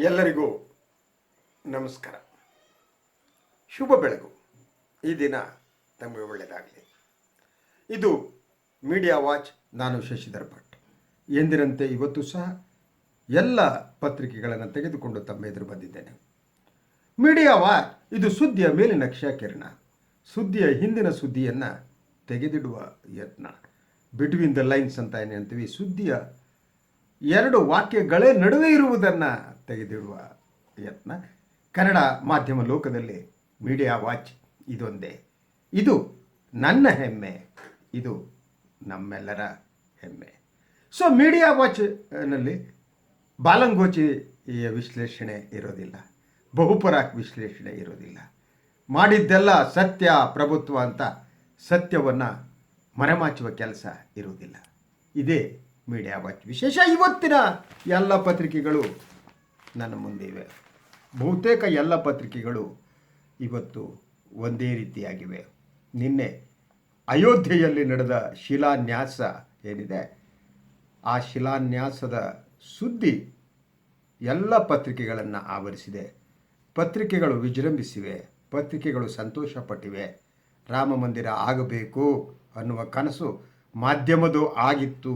ಎಲ್ಲರಿಗೂ ನಮಸ್ಕಾರ. ಶುಭ ಬೆಳಗು. ಈ ದಿನ ತಮಗೆ ಒಳ್ಳೆಯದಾಗಲಿ. ಇದು ಮೀಡಿಯಾ ವಾಚ್. ನಾನು ಶಶಿಧರ್ ಭಟ್. ಎಂದಿನಂತೆ ಇವತ್ತು ಸಹ ಎಲ್ಲ ಪತ್ರಿಕೆಗಳನ್ನು ತೆಗೆದುಕೊಂಡು ತಮ್ಮ ಎದುರು ಬಂದಿದ್ದೇನೆ. ಮೀಡಿಯಾ ವಾಚ್ ಇದು ಸುದ್ದಿಯ ಮೇಲಿನ ಕ್ಷಕಿರಣ, ಸುದ್ದಿಯ ಹಿಂದಿನ ಸುದ್ದಿಯನ್ನು ತೆಗೆದಿಡುವ ಯತ್ನ. ಬಿಟ್ವೀನ್ ದ ಲೈನ್ಸ್ ಅಂತ ಏನು ಅಂತೀವಿ, ಸುದ್ದಿಯ ಎರಡು ವಾಕ್ಯಗಳೇ ನಡುವೆ ಇರುವುದನ್ನು ತೆಗೆದಿಡುವ ಯತ್ನ. ಕನ್ನಡ ಮಾಧ್ಯಮ ಲೋಕದಲ್ಲಿ ಮೀಡಿಯಾ ವಾಚ್ ಇದೊಂದೇ. ಇದು ನನ್ನ ಹೆಮ್ಮೆ, ಇದು ನಮ್ಮೆಲ್ಲರ ಹೆಮ್ಮೆ. ಸೊ ಮೀಡಿಯಾ ವಾಚ್ನಲ್ಲಿ ಬಾಲಂಗೋಚಿಯ ವಿಶ್ಲೇಷಣೆ ಇರೋದಿಲ್ಲ, ಬಹುಪರಾಕ್ ವಿಶ್ಲೇಷಣೆ ಇರೋದಿಲ್ಲ. ಮಾಡಿದ್ದೆಲ್ಲ ಸತ್ಯ ಪ್ರಭುತ್ವ ಅಂತ ಸತ್ಯವನ್ನು ಮರೆಮಾಚುವ ಕೆಲಸ ಇರುವುದಿಲ್ಲ. ಇದೇ ಮೀಡಿಯಾ ವಾಚ್ ವಿಶೇಷ. ಇವತ್ತಿನ ಎಲ್ಲ ಪತ್ರಿಕೆಗಳು ನನ್ನ ಮುಂದೆ ಇವೆ. ಬಹುತೇಕ ಎಲ್ಲ ಪತ್ರಿಕೆಗಳು ಇವತ್ತು ಒಂದೇ ರೀತಿಯಾಗಿವೆ. ನಿನ್ನೆ ಅಯೋಧ್ಯೆಯಲ್ಲಿ ನಡೆದ ಶಿಲಾನ್ಯಾಸ ಏನಿದೆ, ಆ ಶಿಲಾನ್ಯಾಸದ ಸುದ್ದಿ ಎಲ್ಲ ಪತ್ರಿಕೆಗಳನ್ನು ಆವರಿಸಿದೆ. ಪತ್ರಿಕೆಗಳು ವಿಜೃಂಭಿಸಿವೆ, ಪತ್ರಿಕೆಗಳು ಸಂತೋಷಪಟ್ಟಿವೆ. ರಾಮ ಮಂದಿರ ಆಗಬೇಕು ಅನ್ನುವ ಕನಸು ಮಾಧ್ಯಮದು ಆಗಿತ್ತು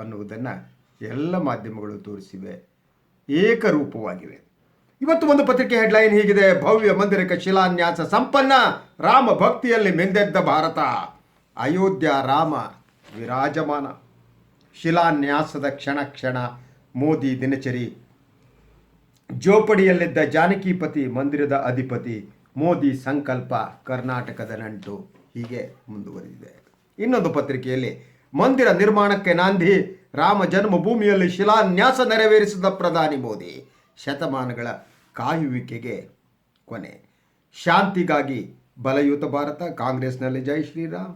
ಅನ್ನುವುದನ್ನು ಎಲ್ಲ ಮಾಧ್ಯಮಗಳು ತೋರಿಸಿವೆ, ಏಕರೂಪವಾಗಿವೆ. ಇವತ್ತು ಒಂದು ಪತ್ರಿಕೆ ಹೆಡ್ಲೈನ್ ಹೀಗಿದೆ: ಭವ್ಯ ಮಂದಿರಕ್ಕೆ ಶಿಲಾನ್ಯಾಸ ಸಂಪನ್ನ, ರಾಮ ಭಕ್ತಿಯಲ್ಲಿ ಮೆಂದೆದ್ದ ಭಾರತ, ಅಯೋಧ್ಯ ರಾಮ ವಿರಾಜಮಾನ. ಶಿಲಾನ್ಯಾಸದ ಕ್ಷಣ ಕ್ಷಣ ಮೋದಿ ದಿನಚರಿ. ಜೋಪಡಿಯಲ್ಲಿದ್ದ ಜಾನಕಿಪತಿ ಮಂದಿರದ ಅಧಿಪತಿ, ಮೋದಿ ಸಂಕಲ್ಪ ಕರ್ನಾಟಕದ ನಂಟು. ಹೀಗೆ ಮುಂದುವರಿದಿದೆ. ಇನ್ನೊಂದು ಪತ್ರಿಕೆಯಲ್ಲಿ ಮಂದಿರ ನಿರ್ಮಾಣಕ್ಕೆ ನಾಂದಿ, ರಾಮ ಜನ್ಮಭೂಮಿಯಲ್ಲಿ ಶಿಲಾನ್ಯಾಸ ನೆರವೇರಿಸಿದ ಪ್ರಧಾನಿ ಮೋದಿ, ಶತಮಾನಗಳ ಕಾಯುವಿಕೆಗೆ ಕೊನೆ, ಶಾಂತಿಗಾಗಿ ಬಲಯುತ ಭಾರತ, ಕಾಂಗ್ರೆಸ್ನಲ್ಲಿ ಜೈ ಶ್ರೀರಾಮ್.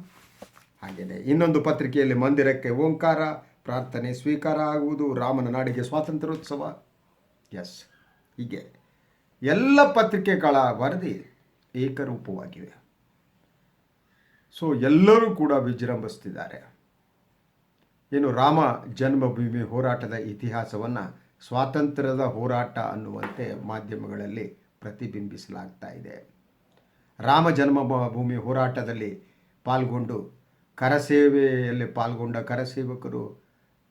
ಹಾಗೆಯೇ ಇನ್ನೊಂದು ಪತ್ರಿಕೆಯಲ್ಲಿ ಮಂದಿರಕ್ಕೆ ಓಂಕಾರ, ಪ್ರಾರ್ಥನೆ ಸ್ವೀಕಾರ ಆಗುವುದು, ರಾಮನ ನಾಡಿಗೆ ಸ್ವಾತಂತ್ರ್ಯೋತ್ಸವ. ಎಸ್, ಹೀಗೆ ಎಲ್ಲ ಪತ್ರಿಕೆಗಳ ವರದಿ ಏಕರೂಪವಾಗಿವೆ. ಸೊ ಎಲ್ಲರೂ ಕೂಡ ವಿಜೃಂಭಿಸ್ತಿದ್ದಾರೆ. ಏನು, ರಾಮ ಜನ್ಮಭೂಮಿ ಹೋರಾಟದ ಇತಿಹಾಸವನ್ನು ಸ್ವಾತಂತ್ರ್ಯದ ಹೋರಾಟ ಅನ್ನುವಂತೆ ಮಾಧ್ಯಮಗಳಲ್ಲಿ ಪ್ರತಿಬಿಂಬಿಸಲಾಗ್ತಾ ಇದೆ. ರಾಮ ಜನ್ಮಭೂಮಿ ಹೋರಾಟದಲ್ಲಿ ಪಾಲ್ಗೊಂಡು ಕರಸೇವೆಯಲ್ಲಿ ಪಾಲ್ಗೊಂಡ ಕರಸೇವಕರು,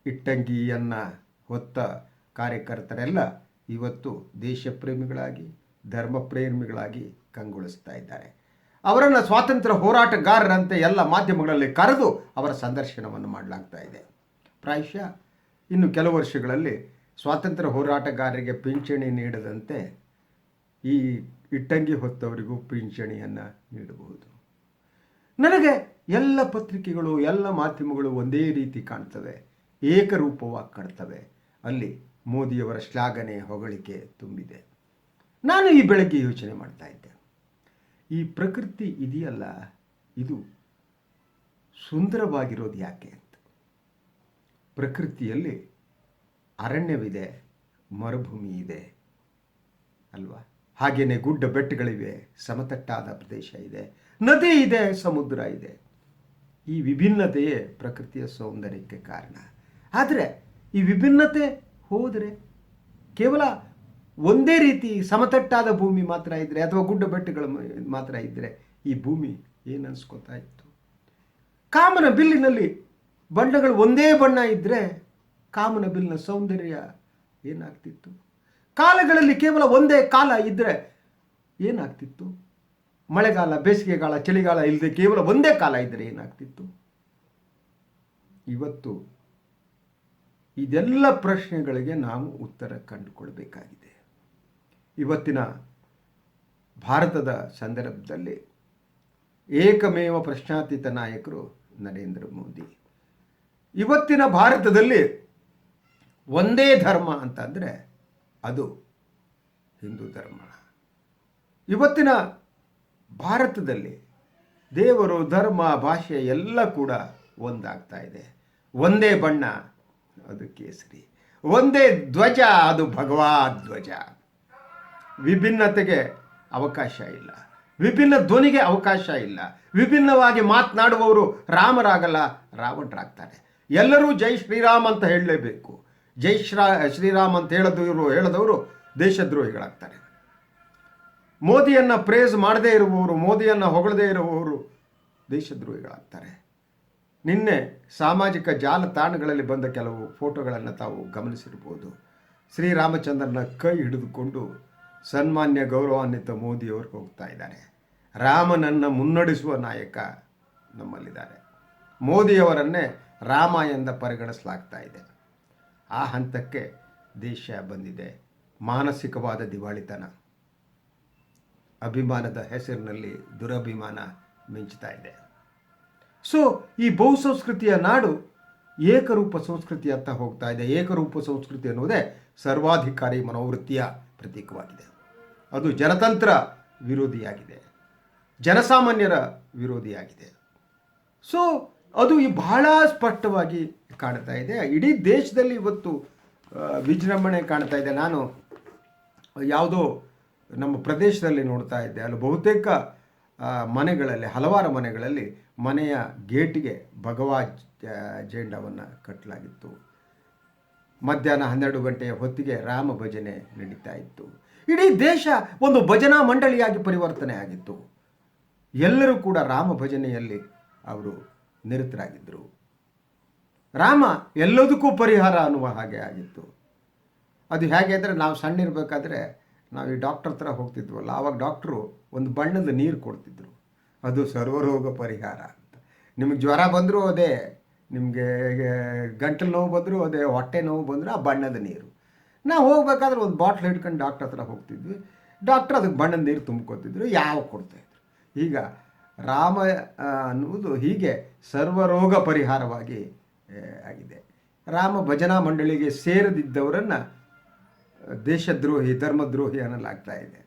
ಇಟ್ಟಂಗಿಯನ್ನು ಹೊತ್ತ ಕಾರ್ಯಕರ್ತರೆಲ್ಲ ಇವತ್ತು ದೇಶಪ್ರೇಮಿಗಳಾಗಿ ಧರ್ಮಪ್ರೇಮಿಗಳಾಗಿ ಕಂಗೊಳಿಸ್ತಾ ಇದ್ದಾರೆ. ಅವರನ್ನು ಸ್ವಾತಂತ್ರ್ಯ ಹೋರಾಟಗಾರರಂತೆ ಎಲ್ಲ ಮಾಧ್ಯಮಗಳಲ್ಲಿ ಕರೆದು ಅವರ ಸಂದರ್ಶನವನ್ನು ಮಾಡಲಾಗ್ತಾ ಇದೆ. ಪ್ರಾಯಶಃ ಇನ್ನು ಕೆಲವು ವರ್ಷಗಳಲ್ಲಿ ಸ್ವಾತಂತ್ರ್ಯ ಹೋರಾಟಗಾರರಿಗೆ ಪಿಂಚಣಿ ನೀಡದಂತೆ ಈ ಇಟ್ಟಂಗಿ ಹೊತ್ತವರಿಗೂ ಪಿಂಚಣಿಯನ್ನು ನೀಡಬಹುದು. ನನಗೆ ಎಲ್ಲ ಪತ್ರಿಕೆಗಳು, ಎಲ್ಲ ಮಾಧ್ಯಮಗಳು ಒಂದೇ ರೀತಿ ಕಾಣ್ತವೆ, ಏಕರೂಪವಾಗಿ ಕಾಣ್ತವೆ. ಅಲ್ಲಿ ಮೋದಿಯವರ ಶ್ಲಾಘನೆ, ಹೊಗಳಿಕೆ ತುಂಬಿದೆ. ನಾನು ಈ ಬೆಳಗ್ಗೆ ಯೋಚನೆ ಮಾಡ್ತಾ ಇದ್ದೆ, ಈ ಪ್ರಕೃತಿ ಇದೆಯಲ್ಲ, ಇದು ಸುಂದರವಾಗಿರೋದು ಯಾಕೆ ಅಂತ. ಪ್ರಕೃತಿಯಲ್ಲಿ ಅರಣ್ಯವಿದೆ, ಮರುಭೂಮಿ ಇದೆ ಅಲ್ವಾ, ಹಾಗೆಯೇ ಗುಡ್ಡ ಬೆಟ್ಟಗಳಿವೆ, ಸಮತಟ್ಟಾದ ಪ್ರದೇಶ ಇದೆ, ನದಿ ಇದೆ, ಸಮುದ್ರ ಇದೆ. ಈ ವಿಭಿನ್ನತೆಯೇ ಪ್ರಕೃತಿಯ ಸೌಂದರ್ಯಕ್ಕೆ ಕಾರಣ. ಆದರೆ ಈ ವಿಭಿನ್ನತೆ ಹೋದರೆ ಕೇವಲ ಒಂದೇ ರೀತಿ ಸಮತಟ್ಟಾದ ಭೂಮಿ ಮಾತ್ರ ಇದ್ದರೆ ಅಥವಾ ಗುಡ್ಡ ಬೆಟ್ಟಗಳು ಮಾತ್ರ ಇದ್ದರೆ ಈ ಭೂಮಿ ಏನು ಅನ್ಸ್ಕೊತಾ ಇತ್ತು. ಕಾಮನ ಬಿಲ್ಲಿನಲ್ಲಿ ಬಣ್ಣಗಳು ಒಂದೇ ಬಣ್ಣ ಇದ್ದರೆ ಕಾಮನ ಬಿಲ್ಲಿನ ಸೌಂದರ್ಯ ಏನಾಗ್ತಿತ್ತು. ಕಾಲಗಳಲ್ಲಿ ಕೇವಲ ಒಂದೇ ಕಾಲ ಇದ್ದರೆ ಏನಾಗ್ತಿತ್ತು. ಮಳೆಗಾಲ, ಬೇಸಿಗೆಗಾಲ, ಚಳಿಗಾಲ ಇಲ್ಲದೆ ಕೇವಲ ಒಂದೇ ಕಾಲ ಇದ್ದರೆ ಏನಾಗ್ತಿತ್ತು. ಇವತ್ತು ಇದೆಲ್ಲ ಪ್ರಶ್ನೆಗಳಿಗೆ ನಾವು ಉತ್ತರ ಕಂಡುಕೊಳ್ಬೇಕಾಗಿದೆ. ಇವತ್ತಿನ ಭಾರತದ ಸಂದರ್ಭದಲ್ಲಿ ಏಕಮೇವ ಪ್ರಶ್ನಾತೀತ ನಾಯಕರು ನರೇಂದ್ರ ಮೋದಿ. ಇವತ್ತಿನ ಭಾರತದಲ್ಲಿ ಒಂದೇ ಧರ್ಮ ಅಂತಂದರೆ ಅದು ಹಿಂದೂ ಧರ್ಮ. ಇವತ್ತಿನ ಭಾರತದಲ್ಲಿ ದೇವರು, ಧರ್ಮ, ಭಾಷೆ ಎಲ್ಲ ಕೂಡ ಒಂದಾಗ್ತಾ ಇದೆ. ಒಂದೇ ಬಣ್ಣ, ಅದು ಕೇಸರಿ. ಒಂದೇ ಧ್ವಜ, ಅದು ಭಗವದ್ ಧ್ವಜ. ವಿಭಿನ್ನತೆಗೆ ಅವಕಾಶ ಇಲ್ಲ, ವಿಭಿನ್ನ ಧ್ವನಿಗೆ ಅವಕಾಶ ಇಲ್ಲ. ವಿಭಿನ್ನವಾಗಿ ಮಾತನಾಡುವವರು ರಾಮರಾಗಲ್ಲ, ರಾವಣರಾಗ್ತಾರೆ. ಎಲ್ಲರೂ ಜೈ ಶ್ರೀರಾಮ್ ಅಂತ ಹೇಳಲೇಬೇಕು. ಜೈ ಶ್ರೀರಾಮ್ ಅಂತ ಹೇಳದವರು ದೇಶದ್ರೋಹಿಗಳಾಗ್ತಾರೆ. ಮೋದಿಯನ್ನು ಪ್ರೇಸ್ ಮಾಡದೇ ಇರುವವರು, ಮೋದಿಯನ್ನು ಹೊಗಳದೇ ಇರುವವರು ದೇಶದ್ರೋಹಿಗಳಾಗ್ತಾರೆ. ನಿನ್ನೆ ಸಾಮಾಜಿಕ ಜಾಲತಾಣಗಳಲ್ಲಿ ಬಂದ ಕೆಲವು ಫೋಟೋಗಳನ್ನು ತಾವು ಗಮನಿಸಿರ್ಬೋದು. ಶ್ರೀರಾಮಚಂದ್ರನ ಕೈ ಹಿಡಿದುಕೊಂಡು ಸನ್ಮಾನ್ಯ ಗೌರವಾನ್ವಿತ ಮೋದಿಯವರು ಹೋಗ್ತಾ ಇದ್ದಾರೆ. ರಾಮನನ್ನು ಮುನ್ನಡೆಸುವ ನಾಯಕ ನಮ್ಮಲ್ಲಿದ್ದಾರೆ. ಮೋದಿಯವರನ್ನೇ ರಾಮ ಎಂದ ಪರಿಗಣಿಸಲಾಗ್ತಾ ಇದೆ. ಆ ಹಂತಕ್ಕೆ ದೇಶ ಬಂದಿದೆ. ಮಾನಸಿಕವಾದ ದಿವಾಳಿತನ, ಅಭಿಮಾನದ ಹೆಸರಿನಲ್ಲಿ ದುರಭಿಮಾನ ಮಿಂಚ್ತಾ ಇದೆ. ಸೊ ಈ ಬಹುಸಂಸ್ಕೃತಿಯ ನಾಡು ಏಕರೂಪ ಸಂಸ್ಕೃತಿಯತ್ತ ಹೋಗ್ತಾ ಇದೆ. ಏಕರೂಪ ಸಂಸ್ಕೃತಿ ಅನ್ನೋದೇ ಸರ್ವಾಧಿಕಾರಿ ಮನೋವೃತ್ತಿಯ ಪ್ರತೀಕವಾಗಿದೆ. ಅದು ಜನತಂತ್ರ ವಿರೋಧಿಯಾಗಿದೆ, ಜನಸಾಮಾನ್ಯರ ವಿರೋಧಿಯಾಗಿದೆ. ಸೊ ಅದು ಬಹಳ ಸ್ಪಷ್ಟವಾಗಿ ಕಾಣ್ತಾ ಇದೆ. ಇಡೀ ದೇಶದಲ್ಲಿ ಇವತ್ತು ವಿಜೃಂಭಣೆ ಕಾಣ್ತಾ ಇದೆ. ನಾನು ಯಾವುದೋ ನಮ್ಮ ಪ್ರದೇಶದಲ್ಲಿ ನೋಡ್ತಾ ಇದ್ದೆ. ಅಲ್ಲಿ ಬಹುತೇಕ ಮನೆಗಳಲ್ಲಿ, ಹಲವಾರು ಮನೆಗಳಲ್ಲಿ ಮನೆಯ ಗೇಟಿಗೆ ಭಗವಾ ಜೆಂಡವನ್ನು ಕಟ್ಟಲಾಗಿತ್ತು. ಮಧ್ಯಾಹ್ನ 12 ಗಂಟೆಯ ಹೊತ್ತಿಗೆ ರಾಮ ಭಜನೆ ನಡೀತಾ ಇತ್ತು. ಇಡೀ ದೇಶ ಒಂದು ಭಜನಾ ಮಂಡಳಿಯಾಗಿ ಪರಿವರ್ತನೆ ಆಗಿತ್ತು. ಎಲ್ಲರೂ ಕೂಡ ರಾಮ ಭಜನೆಯಲ್ಲಿ ಅವರು ನಿರತರಾಗಿದ್ದರು. ರಾಮ ಎಲ್ಲದಕ್ಕೂ ಪರಿಹಾರ ಅನ್ನುವ ಹಾಗೆ ಆಗಿತ್ತು. ಅದು ಹೇಗೆ ಅಂದರೆ, ನಾವು ಸಣ್ಣಿರಬೇಕಾದ್ರೆ ನಾವು ಈ ಡಾಕ್ಟರ್ ಹತ್ರ ಹೋಗ್ತಿದ್ವಲ್ಲ, ಆವಾಗ ಡಾಕ್ಟ್ರು ಒಂದು ಬಣ್ಣದ ನೀರು ಕೊಡ್ತಿದ್ರು. ಅದು ಸರ್ವರೋಗ ಪರಿಹಾರ ಅಂತ. ನಿಮಗೆ ಜ್ವರ ಬಂದರೂ ಅದೇ, ನಿಮಗೆ ಗಂಟಲು ನೋವು ಬಂದರೂ ಅದೇ, ಹೊಟ್ಟೆ ನೋವು ಬಂದರೂ ಆ ಬಣ್ಣದ ನೀರು. ನಾವು ಹೋಗ್ಬೇಕಾದ್ರೆ ಒಂದು ಬಾಟ್ಲ್ ಹಿಡ್ಕೊಂಡು ಡಾಕ್ಟ್ರ್ ಹತ್ರ ಹೋಗ್ತಿದ್ವಿ. ಡಾಕ್ಟ್ರ್ ಅದಕ್ಕೆ ಬಣ್ಣದ ನೀರು ತುಂಬ್ಕೊತಿದ್ರು, ಯಾವ ಕೊಡ್ತಾಯಿದ್ರು. ಈಗ ರಾಮ ಅನ್ನುವುದು ಹೀಗೆ ಸರ್ವರೋಗ ಪರಿಹಾರವಾಗಿ ಆಗಿದೆ. ರಾಮ ಭಜನಾ ಮಂಡಳಿಗೆ ಸೇರದಿದ್ದವರನ್ನು ದೇಶದ್ರೋಹಿ, ಧರ್ಮದ್ರೋಹಿ ಅನ್ನಲಾಗ್ತಾ ಇದೆ.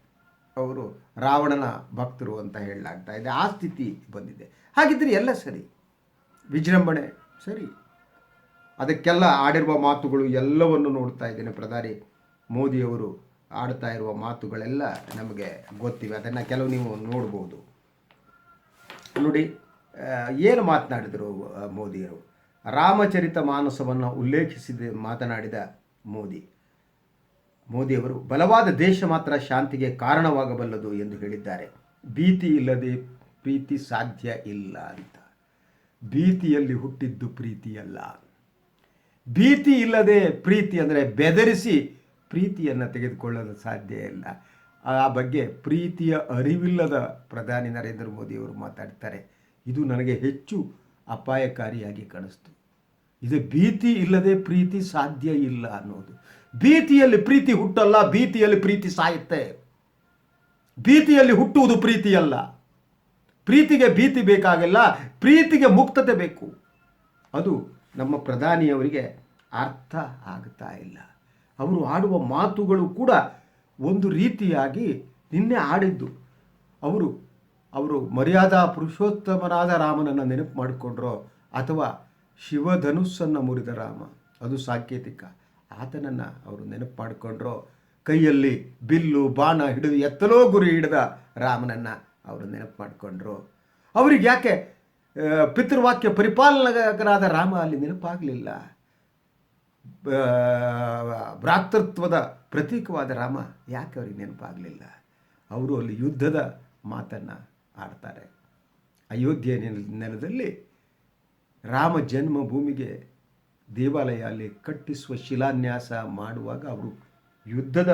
ಅವರು ರಾವಣನ ಭಕ್ತರು ಅಂತ ಹೇಳಲಾಗ್ತಾ ಇದೆ. ಆ ಸ್ಥಿತಿ ಬಂದಿದೆ. ಹಾಗಿದ್ರೆ ಎಲ್ಲ ಸರಿ, ವಿಜೃಂಭಣೆ ಸರಿ. ಅದಕ್ಕೆಲ್ಲ ಆಡಿರುವ ಮಾತುಗಳು ಎಲ್ಲವನ್ನು ನೋಡ್ತಾ ಇದ್ದೇನೆ. ಪ್ರಧಾನಿ ಮೋದಿಯವರು ಆಡ್ತಾ ಇರುವ ಮಾತುಗಳೆಲ್ಲ ನಮಗೆ ಗೊತ್ತಿವೆ. ಅದನ್ನು ಕೆಲವು ನೀವು ನೋಡ್ಬೋದು. ನೋಡಿ, ಏನು ಮಾತನಾಡಿದರು ಮೋದಿಯವರು. ರಾಮಚರಿತ ಮಾನಸವನ್ನು ಉಲ್ಲೇಖಿಸಿದ ಮಾತನಾಡಿದ ಮೋದಿಯವರು ಬಲವಾದ ದೇಶ ಮಾತ್ರ ಶಾಂತಿಗೆ ಕಾರಣವಾಗಬಲ್ಲದು ಎಂದು ಹೇಳಿದ್ದಾರೆ. ಭೀತಿ ಇಲ್ಲದೆ ಪ್ರೀತಿ ಸಾಧ್ಯ ಇಲ್ಲ ಅಂತ. ಭೀತಿಯಲ್ಲಿ ಹುಟ್ಟಿದ್ದು ಪ್ರೀತಿಯಲ್ಲ. ಭೀತಿ ಇಲ್ಲದೆ ಪ್ರೀತಿ ಅಂದರೆ ಬೆದರಿಸಿ ಪ್ರೀತಿಯನ್ನು ತೆಗೆದುಕೊಳ್ಳಲು ಸಾಧ್ಯ ಇಲ್ಲ. ಆ ಬಗ್ಗೆ ಪ್ರೀತಿಯ ಅರಿವಿಲ್ಲದ ಪ್ರಧಾನಿ ನರೇಂದ್ರ ಮೋದಿಯವರು ಮಾತಾಡ್ತಾರೆ. ಇದು ನನಗೆ ಹೆಚ್ಚು ಅಪಾಯಕಾರಿಯಾಗಿ ಕಾಣಿಸ್ತು. ಇದು ಭೀತಿ ಇಲ್ಲದೆ ಪ್ರೀತಿ ಸಾಧ್ಯ ಇಲ್ಲ ಅನ್ನೋದು. ಭೀತಿಯಲ್ಲಿ ಪ್ರೀತಿ ಹುಟ್ಟಲ್ಲ, ಭೀತಿಯಲ್ಲಿ ಪ್ರೀತಿ ಸಾಯುತ್ತೆ. ಭೀತಿಯಲ್ಲಿ ಹುಟ್ಟುವುದು ಪ್ರೀತಿಯಲ್ಲ. ಪ್ರೀತಿಗೆ ಭೀತಿ ಬೇಕಾಗಿಲ್ಲ, ಪ್ರೀತಿಗೆ ಮುಕ್ತತೆ ಬೇಕು. ಅದು ನಮ್ಮ ಪ್ರಧಾನಿಯವರಿಗೆ ಅರ್ಥ ಆಗ್ತಾ ಇಲ್ಲ. ಅವರು ಆಡುವ ಮಾತುಗಳು ಕೂಡ ಒಂದು ರೀತಿಯಾಗಿ ನಿನ್ನೆ ಆಡಿದ್ದು. ಅವರು ಮರ್ಯಾದಾ ಪುರುಷೋತ್ತಮನಾದ ರಾಮನನ್ನು ನೆನಪು ಮಾಡಿಕೊಂಡ್ರೋ ಅಥವಾ ಶಿವಧನುಸ್ಸನ್ನು ಮುರಿದ ರಾಮ, ಅದು ಸಾಂಕೇತಿಕ, ಆತನನ್ನು ಅವರು ನೆನಪು ಮಾಡಿಕೊಂಡ್ರೋ, ಕೈಯಲ್ಲಿ ಬಿಲ್ಲು ಬಾಣ ಹಿಡಿದು ಎತ್ತಲೋ ಗುರಿ ಹಿಡಿದ ರಾಮನನ್ನು ಅವರು ನೆನಪು ಮಾಡಿಕೊಂಡ್ರು. ಅವ್ರಿಗೆ ಯಾಕೆ ಪಿತೃವಾಕ್ಯ ಪರಿಪಾಲಕರಾದ ರಾಮ ಅಲ್ಲಿ ನೆನಪಾಗಲಿಲ್ಲ? ಭ್ರಾತೃತ್ವದ ಪ್ರತೀಕವಾದ ರಾಮ ಯಾಕೆ ಅವರಿಗೆ ನೆನಪಾಗಲಿಲ್ಲ? ಅವರು ಅಲ್ಲಿ ಯುದ್ಧದ ಮಾತನ್ನು ಆಡ್ತಾರೆ. ಅಯೋಧ್ಯೆ ನೆಲದಲ್ಲಿ ರಾಮ ಜನ್ಮಭೂಮಿಗೆ ದೇವಾಲಯ ಅಲ್ಲಿ ಕಟ್ಟಿಸುವ ಶಿಲಾನ್ಯಾಸ ಮಾಡುವಾಗ ಅವರು ಯುದ್ಧದ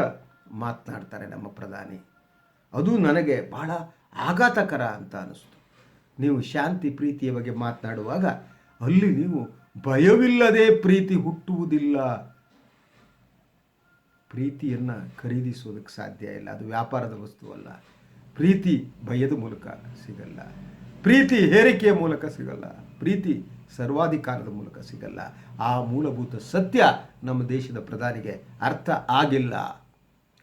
ಮಾತನಾಡ್ತಾರೆ ನಮ್ಮ ಪ್ರಧಾನಿ. ಅದು ನನಗೆ ಬಹಳ ಆಘಾತಕರ ಅಂತ ಅನ್ನಿಸ್ತು. ನೀವು ಶಾಂತಿ ಪ್ರೀತಿಯ ಬಗ್ಗೆ ಮಾತನಾಡುವಾಗ ಅಲ್ಲಿ ನೀವು ಭಯವಿಲ್ಲದೆ ಪ್ರೀತಿ ಹುಟ್ಟುವುದಿಲ್ಲ. ಪ್ರೀತಿಯನ್ನು ಖರೀದಿಸೋದಕ್ಕೆ ಸಾಧ್ಯ ಇಲ್ಲ. ಅದು ವ್ಯಾಪಾರದ ವಸ್ತುವಲ್ಲ. ಪ್ರೀತಿ ಭಯದ ಮೂಲಕ ಸಿಗಲ್ಲ. ಪ್ರೀತಿ ಹೇರಿಕೆಯ ಮೂಲಕ ಸಿಗಲ್ಲ. ಪ್ರೀತಿ ಸರ್ವಾಧಿಕಾರದ ಮೂಲಕ ಸಿಗಲ್ಲ. ಆ ಮೂಲಭೂತ ಸತ್ಯ ನಮ್ಮ ದೇಶದ ಪ್ರಧಾನಿಗೆ ಅರ್ಥ ಆಗಿಲ್ಲ.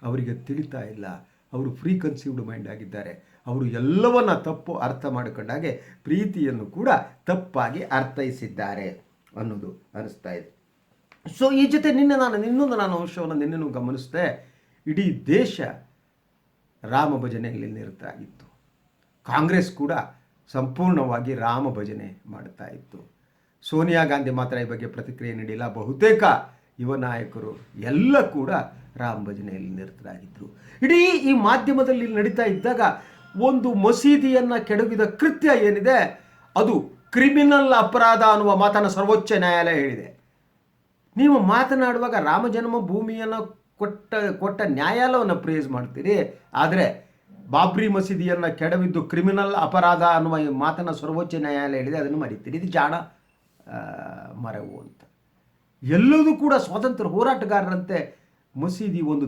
ಅವರಿಗೆ ತಿಳಿತಾ ಇಲ್ಲ. ಅವರು ಫ್ರೀ ಕನ್ಸೀವ್ಡ್ ಮೈಂಡ್ ಆಗಿದ್ದಾರೆ. ಅವರು ಎಲ್ಲವನ್ನ ತಪ್ಪು ಅರ್ಥ ಮಾಡಿಕೊಂಡಾಗೆ ಪ್ರೀತಿಯನ್ನು ಕೂಡ ತಪ್ಪಾಗಿ ಅರ್ಥೈಸಿದ್ದಾರೆ ಅನ್ನೋದು ಅನಿಸ್ತಾ ಇದೆ. ಸೊ ಈ ಜೊತೆ ಇನ್ನೊಂದು ಅಂಶವನ್ನು ನಿನ್ನೆನೂ ಗಮನಿಸಿದೆ. ಇಡೀ ದೇಶ ರಾಮ ಭಜನೆಯಲ್ಲಿ ನಿರತರಾಗಿತ್ತು. ಕಾಂಗ್ರೆಸ್ ಕೂಡ ಸಂಪೂರ್ಣವಾಗಿ ರಾಮ ಭಜನೆ ಮಾಡ್ತಾ ಇತ್ತು. ಸೋನಿಯಾ ಗಾಂಧಿ ಮಾತ್ರ ಈ ಬಗ್ಗೆ ಪ್ರತಿಕ್ರಿಯೆ ನೀಡಿಲ್ಲ. ಬಹುತೇಕ ಯುವ ನಾಯಕರು ಎಲ್ಲ ಕೂಡ ರಾಮ ಭಜನೆಯಲ್ಲಿ ನಿರತರಾಗಿದ್ದರು. ಇಡೀ ಈ ಮಾಧ್ಯಮದಲ್ಲಿ ನಡೀತಾ ಇದ್ದಾಗ ಒಂದು ಮಸೀದಿಯನ್ನು ಕೆಡವಿದ ಕೃತ್ಯ ಏನಿದೆ ಅದು ಕ್ರಿಮಿನಲ್ ಅಪರಾಧ ಅನ್ನುವ ಮಾತನ್ನು ಸರ್ವೋಚ್ಚ ನ್ಯಾಯಾಲಯ ಹೇಳಿದೆ. ನೀವು ಮಾತನಾಡುವಾಗ ರಾಮ ಜನ್ಮಭೂಮಿಯನ್ನು ಕೊಟ್ಟ ನ್ಯಾಯಾಲಯವನ್ನು ಪ್ರೇಸ್ ಮಾಡ್ತೀರಿ, ಆದರೆ ಬಾಬ್ರಿ ಮಸೀದಿಯನ್ನು ಕೆಡವಿದ್ದು ಕ್ರಿಮಿನಲ್ ಅಪರಾಧ ಅನ್ನುವ ಮಾತನ್ನು ಸರ್ವೋಚ್ಚ ನ್ಯಾಯಾಲಯ ಹೇಳಿದೆ, ಅದನ್ನು ಮರಿತೀರಿ. ಇದು ಜಾಣ ಮರವು ಅಂತ. ಎಲ್ಲದೂ ಕೂಡ ಸ್ವಾತಂತ್ರ್ಯ ಹೋರಾಟಗಾರರಂತೆ ಮಸೀದಿ ಒಂದು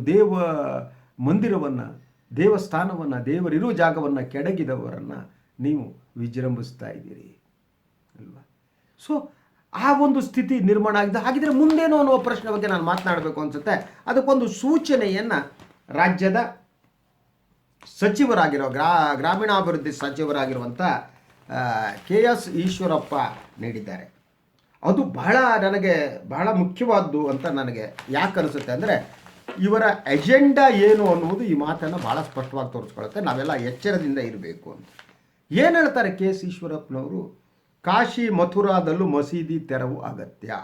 ಮಂದಿರವನ್ನು, ದೇವಸ್ಥಾನವನ್ನು, ದೇವರಿರೋ ಜಾಗವನ್ನು ಕೆಡಗಿದವರನ್ನು ನೀವು ವಿಜೃಂಭಿಸ್ತಾ ಇದ್ದೀರಿ ಅಲ್ವಾ? ಸೊ ಆ ಒಂದು ಸ್ಥಿತಿ ನಿರ್ಮಾಣ ಆಗಿದೆ. ಹಾಗಿದ್ರೆ ಮುಂದೇನೋ ಅನ್ನುವ ಪ್ರಶ್ನೆ ಬಗ್ಗೆ ನಾನು ಮಾತನಾಡಬೇಕು ಅನಿಸುತ್ತೆ. ಅದಕ್ಕೊಂದು ಸೂಚನೆಯನ್ನು ರಾಜ್ಯದ ಸಚಿವರಾಗಿರೋ ಗ್ರಾಮೀಣಾಭಿವೃದ್ಧಿ ಸಚಿವರಾಗಿರುವಂಥ KS ಈಶ್ವರಪ್ಪ ನೀಡಿದ್ದಾರೆ. ಅದು ನನಗೆ ಬಹಳ ಮುಖ್ಯವಾದ್ದು ಅಂತ ನನಗೆ ಯಾಕೆ ಅನಿಸುತ್ತೆ ಅಂದರೆ, ಇವರ ಎಜೆಂಡಾ ಏನು ಅನ್ನುವುದು ಈ ಮಾತನ್ನು ಭಾಳ ಸ್ಪಷ್ಟವಾಗಿ ತೋರಿಸ್ಕೊಳ್ಳುತ್ತೆ. ನಾವೆಲ್ಲ ಎಚ್ಚರದಿಂದ ಇರಬೇಕು ಅಂತ. ಏನು ಹೇಳ್ತಾರೆ KS ಈಶ್ವರಪ್ಪನವರು? ಕಾಶಿ ಮಥುರಾದಲ್ಲೂ ಮಸೀದಿ ತೆರವು ಅಗತ್ಯ.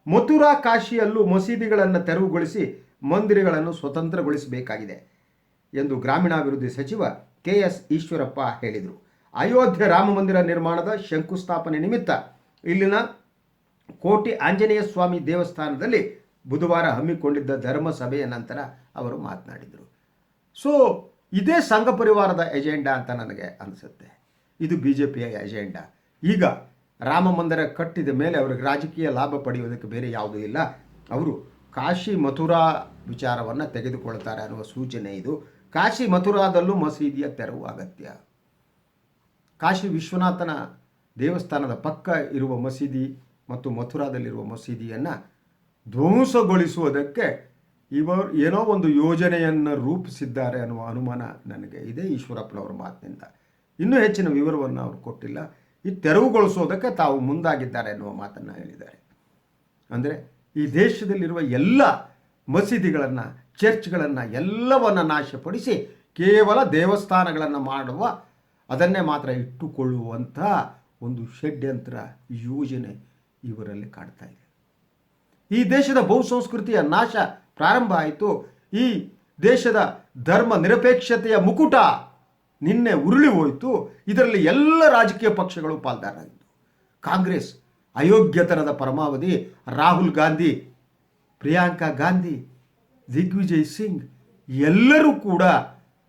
ಮಥುರಾ ಕಾಶಿಯಲ್ಲೂ ಮಸೀದಿಗಳನ್ನು ತೆರವುಗೊಳಿಸಿ ಮಂದಿರಗಳನ್ನು ಸ್ವತಂತ್ರಗೊಳಿಸಬೇಕಾಗಿದೆ ಎಂದು ಗ್ರಾಮೀಣಾಭಿವೃದ್ಧಿ ಸಚಿವ KS ಈಶ್ವರಪ್ಪ ಹೇಳಿದರು. ಅಯೋಧ್ಯೆ ರಾಮ ಮಂದಿರ ನಿರ್ಮಾಣದ ಶಂಕುಸ್ಥಾಪನೆ ನಿಮಿತ್ತ ಇಲ್ಲಿನ ಕೋಟಿ ಆಂಜನೇಯ ಸ್ವಾಮಿ ದೇವಸ್ಥಾನದಲ್ಲಿ ಬುಧವಾರ ಹಮ್ಮಿಕೊಂಡಿದ್ದ ಧರ್ಮ ಸಭೆಯ ನಂತರ ಅವರು ಮಾತನಾಡಿದರು. ಸೊ ಇದೇ ಸಂಘ ಪರಿವಾರದ ಎಜೆಂಡಾ ಅಂತ ನನಗೆ ಅನಿಸುತ್ತೆ. ಇದು BJPಯ ಎಜೆಂಡಾ. ಈಗ ರಾಮ ಮಂದಿರ ಕಟ್ಟಿದ ಮೇಲೆ ಅವ್ರಿಗೆ ರಾಜಕೀಯ ಲಾಭ ಪಡೆಯುವುದಕ್ಕೆ ಬೇರೆ ಯಾವುದೂ ಇಲ್ಲ. ಅವರು ಕಾಶಿ ಮಥುರಾ ವಿಚಾರವನ್ನು ತೆಗೆದುಕೊಳ್ತಾರೆ ಅನ್ನುವ ಸೂಚನೆ ಇದು. ಕಾಶಿ ಮಥುರಾದಲ್ಲೂ ಮಸೀದಿಯ ತೆರವು ಅಗತ್ಯ. ಕಾಶಿ ವಿಶ್ವನಾಥನ ದೇವಸ್ಥಾನದ ಪಕ್ಕ ಇರುವ ಮಸೀದಿ ಮತ್ತು ಮಥುರಾದಲ್ಲಿರುವ ಮಸೀದಿಯನ್ನು ಧ್ವಂಸಗೊಳಿಸುವುದಕ್ಕೆ ಇವರು ಏನೋ ಒಂದು ಯೋಜನೆಯನ್ನು ರೂಪಿಸಿದ್ದಾರೆ ಅನ್ನುವ ಅನುಮಾನ ನನಗೆ ಇದೆ ಈಶ್ವರಪ್ಪನವರ ಮಾತಿನಿಂದ. ಇನ್ನೂ ಹೆಚ್ಚಿನ ವಿವರವನ್ನು ಅವರು ಕೊಟ್ಟಿಲ್ಲ. ಈ ತೆರವುಗೊಳಿಸೋದಕ್ಕೆ ತಾವು ಮುಂದಾಗಿದ್ದಾರೆ ಎನ್ನುವ ಮಾತನ್ನು ಹೇಳಿದ್ದಾರೆ. ಅಂದರೆ ಈ ದೇಶದಲ್ಲಿರುವ ಎಲ್ಲ ಮಸೀದಿಗಳನ್ನು, ಚರ್ಚ್ಗಳನ್ನು ಎಲ್ಲವನ್ನು ನಾಶಪಡಿಸಿ ಕೇವಲ ದೇವಸ್ಥಾನಗಳನ್ನು ಮಾಡುವ, ಅದನ್ನೇ ಮಾತ್ರ ಇಟ್ಟುಕೊಳ್ಳುವಂಥ ಒಂದು ಷಡ್ಯಂತ್ರ ಯೋಜನೆ ಇವರಲ್ಲಿ ಕಾಡ್ತಾ ಇದೆ. ಈ ದೇಶದ ಬಹುಸಂಸ್ಕೃತಿಯ ನಾಶ ಪ್ರಾರಂಭ ಆಯಿತು. ಈ ದೇಶದ ಧರ್ಮ ನಿರಪೇಕ್ಷತೆಯ ಮುಕುಟ ನಿನ್ನೆ ಉರುಳಿ ಹೋಯಿತು. ಇದರಲ್ಲಿ ಎಲ್ಲ ರಾಜಕೀಯ ಪಕ್ಷಗಳು ಪಾಲ್ದಾರಾಗಿತ್ತು. ಕಾಂಗ್ರೆಸ್ ಅಯೋಗ್ಯತನದ ಪರಮಾವಧಿ ರಾಹುಲ್ ಗಾಂಧಿ, ಪ್ರಿಯಾಂಕಾ ಗಾಂಧಿ, ದಿಗ್ವಿಜಯ್ ಸಿಂಗ್ ಎಲ್ಲರೂ ಕೂಡ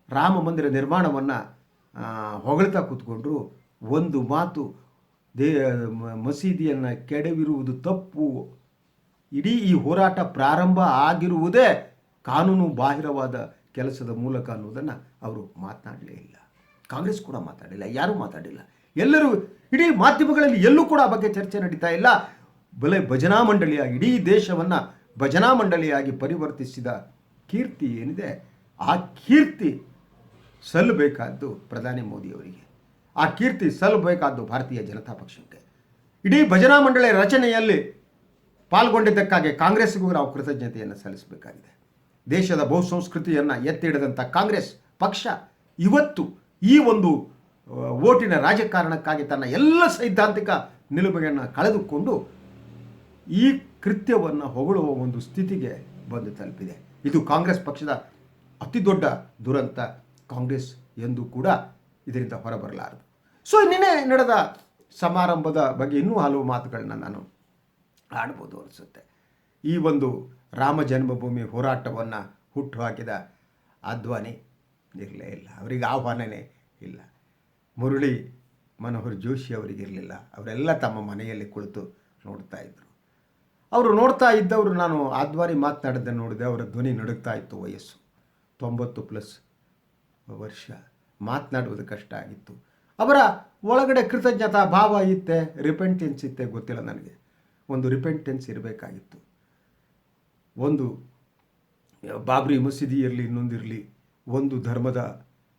ರಾಮ ಮಂದಿರ ನಿರ್ಮಾಣವನ್ನು ಹೊಗಳ್ತಾ ಕೂತ್ಕೊಂಡ್ರು. ಒಂದು ಮಾತು, ಮಸೀದಿಯನ್ನು ಕೆಡವಿರುವುದು ತಪ್ಪು. ಇಡೀ ಈ ಹೋರಾಟ ಪ್ರಾರಂಭ ಆಗಿರುವುದೇ ಕಾನೂನು ಬಾಹಿರವಾದ ಕೆಲಸದ ಮೂಲಕ ಅನ್ನೋದನ್ನು ಅವರು ಮಾತನಾಡಲೇ ಇಲ್ಲ. ಕಾಂಗ್ರೆಸ್ ಕೂಡ ಮಾತಾಡಿಲ್ಲ, ಯಾರೂ ಮಾತಾಡಿಲ್ಲ. ಎಲ್ಲರೂ ಇಡೀ ಮಾಧ್ಯಮಗಳಲ್ಲಿ ಎಲ್ಲೂ ಕೂಡ ಆ ಬಗ್ಗೆ ಚರ್ಚೆ ನಡೀತಾ ಇಲ್ಲ. ಭಜನಾ ಮಂಡಳಿಯ ಇಡೀ ದೇಶವನ್ನು ಭಜನಾ ಮಂಡಳಿಯಾಗಿ ಪರಿವರ್ತಿಸಿದ ಕೀರ್ತಿ ಏನಿದೆ, ಆ ಕೀರ್ತಿ ಸಲ್ಲಬೇಕಾದ್ದು ಪ್ರಧಾನಿ ಮೋದಿಯವರಿಗೆ. ಆ ಕೀರ್ತಿ ಸಲ್ಲಬೇಕಾದ್ದು ಭಾರತೀಯ ಜನತಾ ಪಕ್ಷಕ್ಕೆ. ಇಡೀ ಭಜನಾ ಮಂಡಳಿಯ ರಚನೆಯಲ್ಲಿ ಪಾಲ್ಗೊಂಡಿದ್ದಕ್ಕಾಗಿ ಕಾಂಗ್ರೆಸ್ಸಿಗೂ ನಾವು ಕೃತಜ್ಞತೆಯನ್ನು ಸಲ್ಲಿಸಬೇಕಾಗಿದೆ. ದೇಶದ ಬಹುಸಂಸ್ಕೃತಿಯನ್ನು ಎತ್ತಿ ಹಿಡಿದಂಥ ಕಾಂಗ್ರೆಸ್ ಪಕ್ಷ ಇವತ್ತು ಈ ಒಂದು ಓಟಿನ ರಾಜಕಾರಣಕ್ಕಾಗಿ ತನ್ನ ಎಲ್ಲ ಸೈದ್ಧಾಂತಿಕ ನಿಲುಮೆಯನ್ನು ಕಳೆದುಕೊಂಡು ಈ ಕೃತ್ಯವನ್ನು ಹೊಗಳುವ ಒಂದು ಸ್ಥಿತಿಗೆ ಬಂದು ತಲುಪಿದೆ. ಇದು ಕಾಂಗ್ರೆಸ್ ಪಕ್ಷದ ಅತಿ ದೊಡ್ಡ ದುರಂತ. ಕಾಂಗ್ರೆಸ್ ಎಂದು ಕೂಡ ಇದರಿಂದ ಹೊರಬರಲಾರದು. ಸೊ ನಿನ್ನೆ ನಡೆದ ಸಮಾರಂಭದ ಬಗ್ಗೆ ಇನ್ನೂ ಹಲವು ಮಾತುಗಳನ್ನ ನಾನು ಆಡ್ಬೋದು ಅನಿಸುತ್ತೆ. ಈ ಒಂದು ರಾಮ ಜನ್ಮಭೂಮಿ ಹೋರಾಟವನ್ನು ಹುಟ್ಟುಹಾಕಿದ ಅದ್ವಾನಿ ಇರಲೇ ಇಲ್ಲ, ಅವರಿಗೆ ಆಹ್ವಾನನೇ ಇಲ್ಲ. ಮುರಳಿ ಮನೋಹರ್ ಜೋಶಿ ಅವರಿಗಿರಲಿಲ್ಲ. ಅವರೆಲ್ಲ ತಮ್ಮ ಮನೆಯಲ್ಲಿ ಕುಳಿತು ನೋಡ್ತಾ ಇದ್ದರು. ಅವರು ನೋಡ್ತಾ ಇದ್ದವರು, ನಾನು ಅದ್ವಾನಿ ಮಾತನಾಡಿದ್ದನ್ನು ನೋಡಿದೆ, ಅವರ ಧ್ವನಿ ನಡುಗ್ತಾ ಇತ್ತು. ವಯಸ್ಸು 90+ ವರ್ಷ, ಮಾತನಾಡುವುದು ಕಷ್ಟ ಆಗಿತ್ತು. ಅವರ ಒಳಗಡೆ ಕೃತಜ್ಞತಾ ಭಾವ ಇತ್ತೆ, ರಿಪೆಂಟೆನ್ಸ್ ಇತ್ತೆ, ಗೊತ್ತಿಲ್ಲ ನನಗೆ. ಒಂದು ರಿಪೆಂಟೆನ್ಸ್ ಇರಬೇಕಾಗಿತ್ತು. ಒಂದು ಬಾಬ್ರಿ ಮಸೀದಿ ಇರಲಿ, ಇನ್ನೊಂದಿರಲಿ, ಒಂದು ಧರ್ಮದ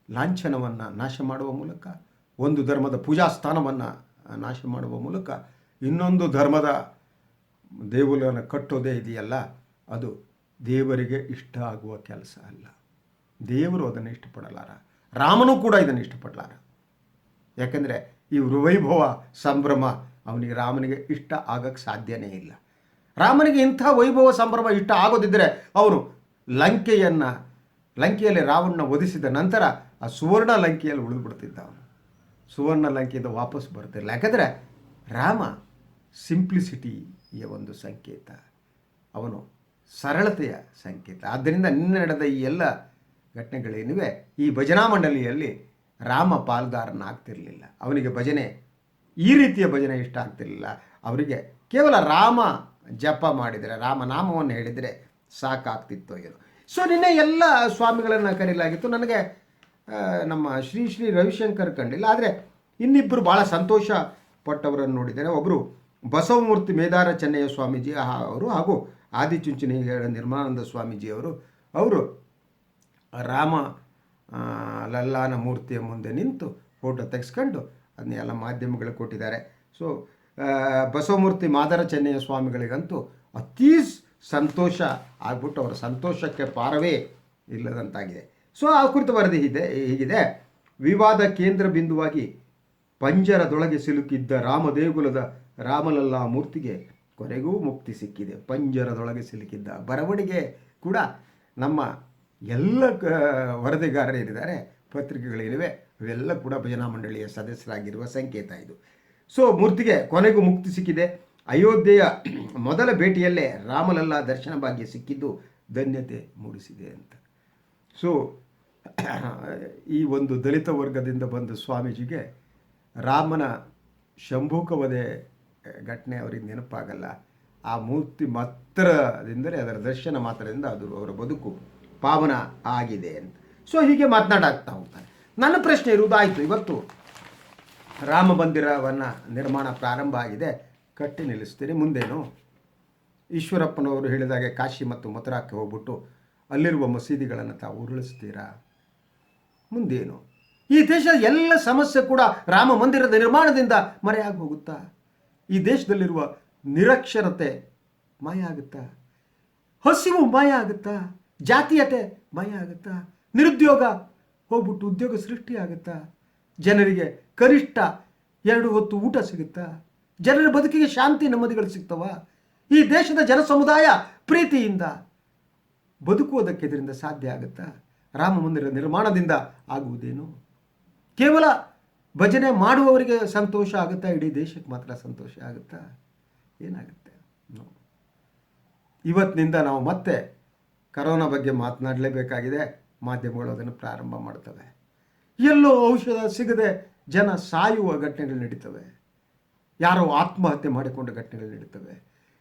ಲಾಂಛನವನ್ನು ನಾಶ ಮಾಡುವ ಮೂಲಕ, ಒಂದು ಧರ್ಮದ ಪೂಜಾ ಸ್ಥಾನವನ್ನು ನಾಶ ಮಾಡುವ ಮೂಲಕ ಇನ್ನೊಂದು ಧರ್ಮದ ದೇಗುಲವನ್ನು ಕಟ್ಟೋದೇ ಇದೆಯಲ್ಲ, ಅದು ದೇವರಿಗೆ ಇಷ್ಟ ಆಗುವ ಕೆಲಸ ಅಲ್ಲ. ದೇವರು ಅದನ್ನು ಇಷ್ಟಪಡಲಾರ, ರಾಮನೂ ಕೂಡ ಇದನ್ನು ಇಷ್ಟಪಡಲಾರ. ಯಾಕೆಂದರೆ ಈ ವೈಭವ ಸಂಭ್ರಮ ಅವನಿಗೆ, ರಾಮನಿಗೆ ಇಷ್ಟ ಆಗಕ್ಕೆ ಸಾಧ್ಯನೇ ಇಲ್ಲ. ರಾಮನಿಗೆ ಇಂಥ ವೈಭವ ಸಂಭ್ರಮ ಇಷ್ಟ ಆಗೋದಿದ್ದರೆ ಅವನು ಲಂಕೆಯಲ್ಲಿ ರಾವಣನ ವಧಿಸಿದ ನಂತರ ಆ ಸುವರ್ಣ ಲಂಕೆಯಲ್ಲಿ ಉಳಿದುಬಿಡ್ತಿದ್ದ. ಅವನು ಸುವರ್ಣ ಲಂಕೆಯಿಂದ ವಾಪಸ್ ಬರ್ತಿರಲಿಲ್ಲ. ಯಾಕಂದರೆ ರಾಮ ಸಿಂಪ್ಲಿಸಿಟಿಯ ಒಂದು ಸಂಕೇತ, ಅವನು ಸರಳತೆಯ ಸಂಕೇತ. ಆದ್ದರಿಂದ ನಿನ್ನೆ ನಡೆದ ಈ ಎಲ್ಲ ಘಟನೆಗಳೇನಿವೆ, ಈ ಭಜನಾ ಮಂಡಳಿಯಲ್ಲಿ ರಾಮ ಪಾಲ್ಗಾರನಾಗ್ತಿರಲಿಲ್ಲ. ಅವನಿಗೆ ಭಜನೆ, ಈ ರೀತಿಯ ಭಜನೆ ಇಷ್ಟ ಆಗ್ತಿರಲಿಲ್ಲ. ಅವರಿಗೆ ಕೇವಲ ರಾಮ ಜಪ ಮಾಡಿದರೆ, ರಾಮನಾಮವನ್ನು ಹೇಳಿದರೆ ಸಾಕಾಗ್ತಿತ್ತು ಏನೋ. ಸೊ ನಿನ್ನೆ ಎಲ್ಲ ಸ್ವಾಮಿಗಳನ್ನು ಕರೆಯಲಾಗಿತ್ತು. ನನಗೆ ನಮ್ಮ ಶ್ರೀ ಶ್ರೀ ರವಿಶಂಕರ್ ಕಂಡಿಲ್ಲ, ಆದರೆ ಇನ್ನಿಬ್ಬರು ಭಾಳ ಸಂತೋಷ ಪಟ್ಟವರನ್ನು ನೋಡಿದ್ದೇನೆ. ಒಬ್ಬರು ಬಸವಮೂರ್ತಿ ಮೇದಾರ ಚೆನ್ನಯ್ಯ ಸ್ವಾಮೀಜಿ ಅವರು ಹಾಗೂ ಆದಿಚುಂಚನಗಿರಿ ನಿರ್ಮಲಾನಂದ ಸ್ವಾಮೀಜಿಯವರು. ಅವರು ರಾಮ ಲಲ್ಲಾನ ಮೂರ್ತಿಯ ಮುಂದೆ ನಿಂತು ಫೋಟೋ ತೆಗೆಸ್ಕೊಂಡು ಅದನ್ನ ಎಲ್ಲ ಮಾಧ್ಯಮಗಳಿಗೆ ಕೊಟ್ಟಿದ್ದಾರೆ. ಸೊ ಬಸವಮೂರ್ತಿ ಮಾದಾರ ಚೆನ್ನಯ್ಯ ಸ್ವಾಮಿಗಳಿಗಂತೂ ಅತೀ ಸಂತೋಷ ಆಗ್ಬಿಟ್ಟು ಅವರ ಸಂತೋಷಕ್ಕೆ ಪಾರವೇ ಇಲ್ಲದಂತಾಗಿದೆ. ಸೊ ಆ ಕುರಿತು ವರದಿ ಹೀಗಿದೆ: ವಿವಾದ ಕೇಂದ್ರ ಬಿಂದುವಾಗಿ ಪಂಜರದೊಳಗೆ ಸಿಲುಕಿದ್ದ ರಾಮದೇಗುಲದ ರಾಮಲಲ್ಲಾ ಮೂರ್ತಿಗೆ ಕೊನೆಗೂ ಮುಕ್ತಿ ಸಿಕ್ಕಿದೆ. ಪಂಜರದೊಳಗೆ ಸಿಲುಕಿದ್ದ ಬರವಣಿಗೆ ಕೂಡ ನಮ್ಮ ಎಲ್ಲ ವರದಿಗಾರರಿದ್ದಾರೆ, ಪತ್ರಿಕೆಗಳೇನಿವೆ ಇವೆಲ್ಲ ಕೂಡ ಭಜನಾ ಮಂಡಳಿಯ ಸದಸ್ಯರಾಗಿರುವ ಸಂಕೇತ ಇದು. ಸೊ ಮೂರ್ತಿಗೆ ಕೊನೆಗೂ ಮುಕ್ತಿ ಸಿಕ್ಕಿದೆ. ಅಯೋಧ್ಯೆಯ ಮೊದಲ ಭೇಟಿಯಲ್ಲೇ ರಾಮಲಲ್ಲಾ ದರ್ಶನ ಭಾಗ್ಯ ಸಿಕ್ಕಿದ್ದು ಧನ್ಯತೆ ಮೂಡಿಸಿದೆ ಅಂತ. ಸೊ ಈ ಒಂದು ದಲಿತ ವರ್ಗದಿಂದ ಬಂದ ಸ್ವಾಮೀಜಿಗೆ ರಾಮನ ಶಂಭೂಕವಧೆ ಘಟನೆ ಅವರಿಗೆ ನೆನಪಾಗಲ್ಲ. ಆ ಮೂರ್ತಿ ಮಾತ್ರದಿಂದಲೇ, ಅದರ ದರ್ಶನ ಮಾತ್ರದಿಂದ ಅದು ಅವರ ಬದುಕು ಪಾವನ ಆಗಿದೆ ಅಂತ. ಸೊ ಹೀಗೆ ಮಾತನಾಡ್ತಾ ಹೋಗ್ತಾರೆ. ನನ್ನ ಪ್ರಶ್ನೆ ಇರುವುದಾಯಿತು, ಇವತ್ತು ರಾಮ ಮಂದಿರವನ್ನು ನಿರ್ಮಾಣ ಪ್ರಾರಂಭ ಆಗಿದೆ, ಕಟ್ಟಿ ನಿಲ್ಲಿಸ್ತೀನಿ, ಮುಂದೇನು? ಈಶ್ವರಪ್ಪನವರು ಹೇಳಿದಾಗೆ ಕಾಶಿ ಮತ್ತು ಮಥುರಾಕ್ಕೆ ಹೋಗ್ಬಿಟ್ಟು ಅಲ್ಲಿರುವ ಮಸೀದಿಗಳನ್ನು ತಾವು ಉರುಳಿಸ್ತೀರಾ? ಮುಂದೇನು? ಈ ದೇಶದ ಎಲ್ಲ ಸಮಸ್ಯೆ ಕೂಡ ರಾಮ ಮಂದಿರದ ನಿರ್ಮಾಣದಿಂದ ಮರೆಯಾಗಿ ಹೋಗುತ್ತಾ? ಈ ದೇಶದಲ್ಲಿರುವ ನಿರಕ್ಷರತೆ ಮಾಯ ಆಗುತ್ತಾ? ಹಸಿವು ಮಾಯ ಆಗುತ್ತಾ? ಜಾತೀಯತೆ ಮಾಯ ಆಗುತ್ತಾ? ನಿರುದ್ಯೋಗ ಹೋಗ್ಬಿಟ್ಟು ಉದ್ಯೋಗ ಸೃಷ್ಟಿ ಆಗುತ್ತಾ? ಜನರಿಗೆ ಕನಿಷ್ಠ 2 ಹೊತ್ತು ಊಟ ಸಿಗುತ್ತಾ? ಜನರ ಬದುಕಿಗೆ ಶಾಂತಿ ನೆಮ್ಮದಿಗಳು ಸಿಗ್ತವ? ಈ ದೇಶದ ಜನ ಸಮುದಾಯ ಪ್ರೀತಿಯಿಂದ ಬದುಕುವುದಕ್ಕೆ ಇದರಿಂದ ಸಾಧ್ಯ ಆಗುತ್ತಾ? ರಾಮ ಮಂದಿರ ನಿರ್ಮಾಣದಿಂದ ಆಗುವುದೇನು? ಕೇವಲ ಭಜನೆ ಮಾಡುವವರಿಗೆ ಸಂತೋಷ ಆಗುತ್ತಾ? ಇಡೀ ದೇಶಕ್ಕೆ ಮಾತ್ರ ಸಂತೋಷ ಆಗುತ್ತಾ? ಏನಾಗುತ್ತೆ? ಇವತ್ತಿನಿಂದ ನಾವು ಮತ್ತೆ ಕರೋನಾ ಬಗ್ಗೆ ಮಾತನಾಡಲೇಬೇಕಾಗಿದೆ. ಮಾಧ್ಯಮಗಳು ಅದನ್ನು ಪ್ರಾರಂಭ ಮಾಡ್ತವೆ. ಎಲ್ಲೋ ಔಷಧ ಸಿಗದೆ ಜನ ಸಾಯುವ ಘಟನೆಗಳು ನಡೀತವೆ. ಯಾರೋ ಆತ್ಮಹತ್ಯೆ ಮಾಡಿಕೊಂಡ ಘಟನೆಗಳು ನಡೀತವೆ.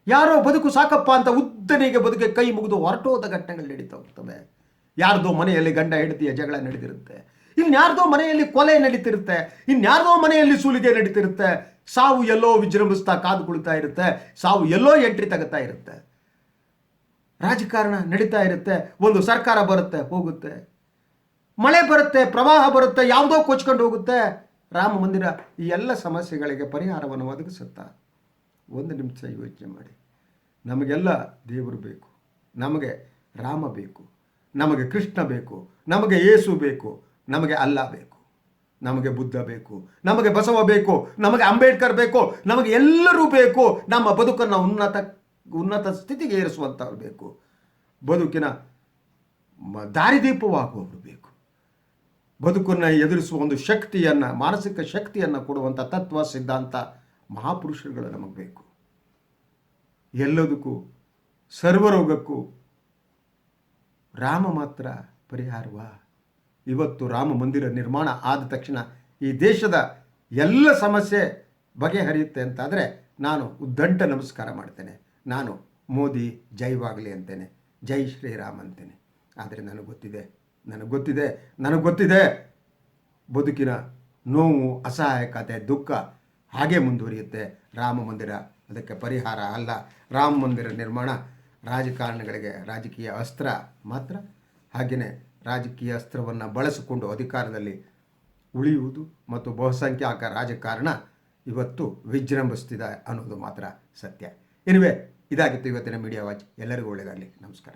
ಯಾರೋ ಬದುಕು ಸಾಕಪ್ಪ ಅಂತ ಉದ್ದನೆಗೆ ಬದುಕೆ ಕೈ ಮುಗಿದು ಹೊರಟೋದ ಘಟನೆಗಳು ನಡೀತಾ ಹೋಗ್ತವೆ. ಯಾರ್ದೋ ಮನೆಯಲ್ಲಿ ಗಂಡ ಹೆಂಡತಿಯ ಜಗಳ ನಡೀತಿರುತ್ತೆ, ಇನ್ಯಾರ್ದೋ ಮನೆಯಲ್ಲಿ ಕೊಲೆ ನಡೀತಿರುತ್ತೆ, ಇನ್ಯಾರ್ದೋ ಮನೆಯಲ್ಲಿ ಸುಲಿಗೆ ನಡೀತಿರುತ್ತೆ. ಸಾವು ಎಲ್ಲೋ ವಿಜೃಂಭಿಸ್ತಾ ಕಾದು ಕುಳಿತಾ ಇರುತ್ತೆ, ಸಾವು ಎಲ್ಲೋ ಎಂಟ್ರಿ ತಗೋತಾ ಇರುತ್ತೆ. ರಾಜಕಾರಣ ನಡೀತಾ ಇರುತ್ತೆ, ಒಂದು ಸರ್ಕಾರ ಬರುತ್ತೆ ಹೋಗುತ್ತೆ, ಮಳೆ ಬರುತ್ತೆ, ಪ್ರವಾಹ ಬರುತ್ತೆ, ಯಾವುದೋ ಕೊಚ್ಕೊಂಡು ಹೋಗುತ್ತೆ. ರಾಮ ಮಂದಿರ ಈ ಎಲ್ಲ ಸಮಸ್ಯೆಗಳಿಗೆ ಪರಿಹಾರವನ್ನು ಒದಗಿಸುತ್ತಾ? ಒಂದು ನಿಮಿಷ ಯೋಚನೆ ಮಾಡಿ. ನಮಗೆಲ್ಲ ದೇವರು ಬೇಕು, ನಮಗೆ ರಾಮ ಬೇಕು, ನಮಗೆ ಕೃಷ್ಣ ಬೇಕು, ನಮಗೆ ಯೇಸು ಬೇಕು, ನಮಗೆ ಅಲ್ಲ ಬೇಕು, ನಮಗೆ ಬುದ್ಧ ಬೇಕು, ನಮಗೆ ಬಸವ ಬೇಕು, ನಮಗೆ ಅಂಬೇಡ್ಕರ್ ಬೇಕು, ನಮಗೆ ಎಲ್ಲರೂ ಬೇಕು. ನಮ್ಮ ಬದುಕನ್ನು ಉನ್ನತ ಸ್ಥಿತಿಗೆ ಏರಿಸುವಂಥವ್ರು ಬೇಕು, ಬದುಕಿನ ದಾರಿದೀಪವಾಗುವವರು ಬೇಕು, ಬದುಕನ್ನು ಎದುರಿಸುವ ಒಂದು ಶಕ್ತಿಯನ್ನು, ಮಾನಸಿಕ ಶಕ್ತಿಯನ್ನು ಕೊಡುವಂಥ ತತ್ವ ಸಿದ್ಧಾಂತ ಮಹಾಪುರುಷರುಗಳು ನಮಗೆ ಬೇಕು. ಎಲ್ಲದಕ್ಕೂ ಸರ್ವರೋಗಕ್ಕೂ ರಾಮ ಮಾತ್ರ ಪರಿಹಾರವಾ? ಇವತ್ತು ರಾಮ ಮಂದಿರ ನಿರ್ಮಾಣ ಆದ ತಕ್ಷಣ ಈ ದೇಶದ ಎಲ್ಲ ಸಮಸ್ಯೆ ಬಗೆಹರಿಯುತ್ತೆ ಅಂತಾದರೆ ನಾನು ಉದ್ದಂಟ ನಮಸ್ಕಾರ ಮಾಡ್ತೇನೆ. ನಾನು ಮೋದಿ ಜೈವಾಗಲಿ ಅಂತೇನೆ, ಜೈ ಶ್ರೀರಾಮ್ ಅಂತೇನೆ. ಆದರೆ ನನಗೆ ಗೊತ್ತಿದೆ ಬದುಕಿನ ನೋವು, ಅಸಹಾಯಕತೆ, ದುಃಖ ಹಾಗೆ ಮುಂದುವರಿಯುತ್ತೆ. ರಾಮ ಮಂದಿರ ಅದಕ್ಕೆ ಪರಿಹಾರ ಅಲ್ಲ. ರಾಮ ಮಂದಿರ ನಿರ್ಮಾಣ ರಾಜಕಾರಣಿಗಳಿಗೆ ರಾಜಕೀಯ ಅಸ್ತ್ರ ಮಾತ್ರ. ಹಾಗೆಯೇ ರಾಜಕೀಯ ಅಸ್ತ್ರವನ್ನು ಬಳಸಿಕೊಂಡು ಅಧಿಕಾರದಲ್ಲಿ ಉಳಿಯುವುದು ಮತ್ತು ಬಹುಸಂಖ್ಯಾತ ರಾಜಕಾರಣ ಇವತ್ತು ವಿಜೃಂಭಿಸ್ತಿದೆ ಅನ್ನೋದು ಮಾತ್ರ ಸತ್ಯ. ಇದಾಗಿತ್ತು ಇವತ್ತಿನ ಮೀಡಿಯಾ ವಾಚ್. ಎಲ್ಲರಿಗೂ ಒಳ್ಳೆಯದಾಗಲಿ. ನಮಸ್ಕಾರ.